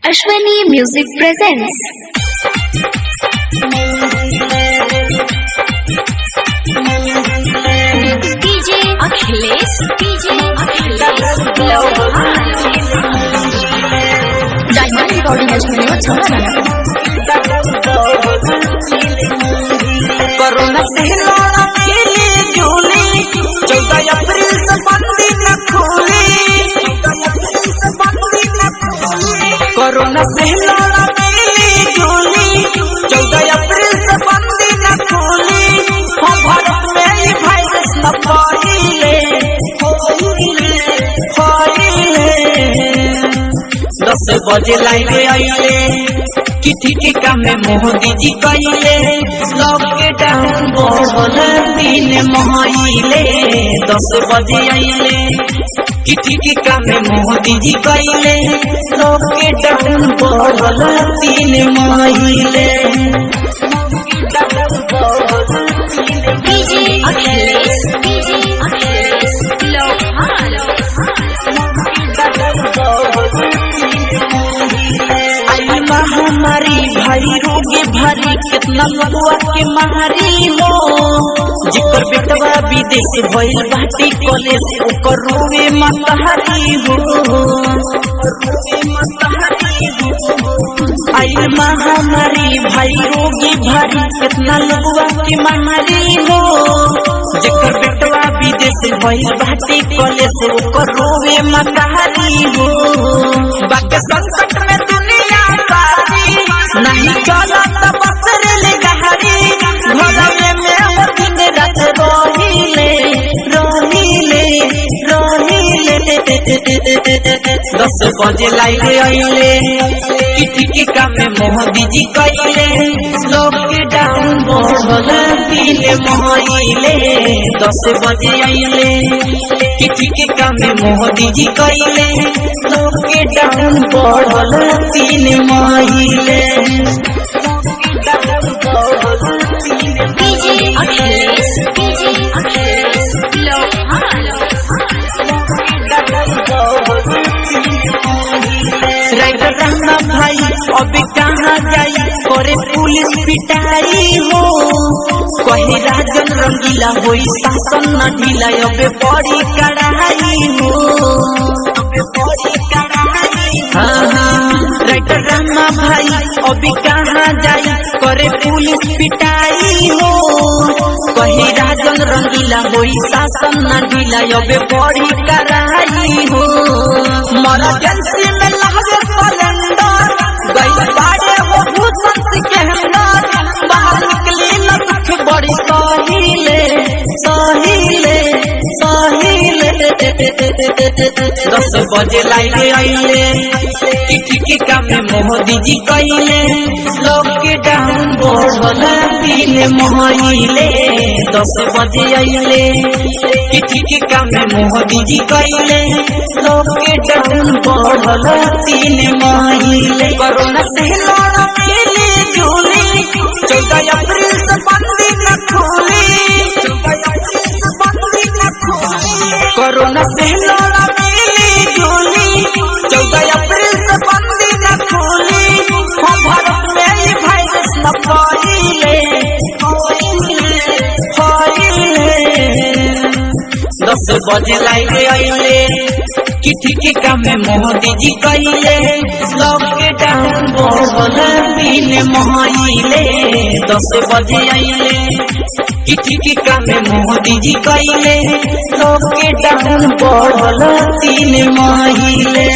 Ashwani Music presents DJ Akhilesh Diamond Recording Studio corona से लड़ा के लिए झूली 14 अप्रैल से बंदी न खोली कोरोना से लड़ा के लिए झूली 14 अप्रैल से बंदी न खोली हम भारत में ये वायरस न फैले 10 बजे लाइने आइले किठी के काम में मोदी जी कइले लॉकडाउन बोल दिन महाइले 10 बजे आइले किठी के काम में मोदी जी कइले लॉकडाउन बोल दिन महाइले DJ Akhilesh महामारी भाई रोगे भारी कितना लोगवा के मारी हो जिकर बेटवा विदेश भइल बाटी कॉलेज ओकर रोवे मतहारी हो आई महामारी भाई रोगे भारी कितना लोगवा के मारी हो जिकर बेटवा विदेश भइल बाटी कॉलेज ओकर रोवे मतहारी हो बाकी संकट में दुनिया सारी नहीं चला तब बसरेल गहरी घरवे में दिन रात रोहिले 10 बजे लाइले आइले किठी के काम में मोदी जी कइले लॉकडाउन बोल दिन महाइले 10 बजे आइले किठी के काम में मोदी जी कइले लॉकडाउन बोल दिन महाइले DJ Akhilesh राइटर रहना भाई अब कहाँ जाई करे पुलिस पिटाई हो कहीं राजन रंगीला होई शासन न ढीला अब बड़ी कड़ाई हो राइटर रहना भाई अब कहाँ जाई करे पुलिस पिटाई हो कहीं राजन रंगीला होई शासन न ढीला अब बड़ी कड़ाई हो इमरजेंसी में लगे सिलेंडर गई बाड़े हो भूषण के अंदर बाहर निकली न कुछ बड़ी सहीले 10 बजे लाइने आइले किठी के काम में मोदी जी कइले लॉकडाउन बोल दिन महाइले 10 बजे आइले किठी के काम में मोदी जी कइले लॉकडाउन बोल दिन महाइले कोरोना से लड़ा के लिए झूली 14 अप्रैल से बंदी न खोली कोरोना से लड़ा के लिए झूली 14 अप्रैल से बंदी न खोली हम भारत में ये वायरस न फैले 10 बजे लाइने आइले किठी के काम में मोदी जी कइले लॉकडाउन बोल दिन महाइले 10 बजे आइले किठी के काम में मोदी जी कइले लॉकडाउन बोल दिन महाइले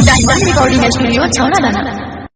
Diamond Recording Studio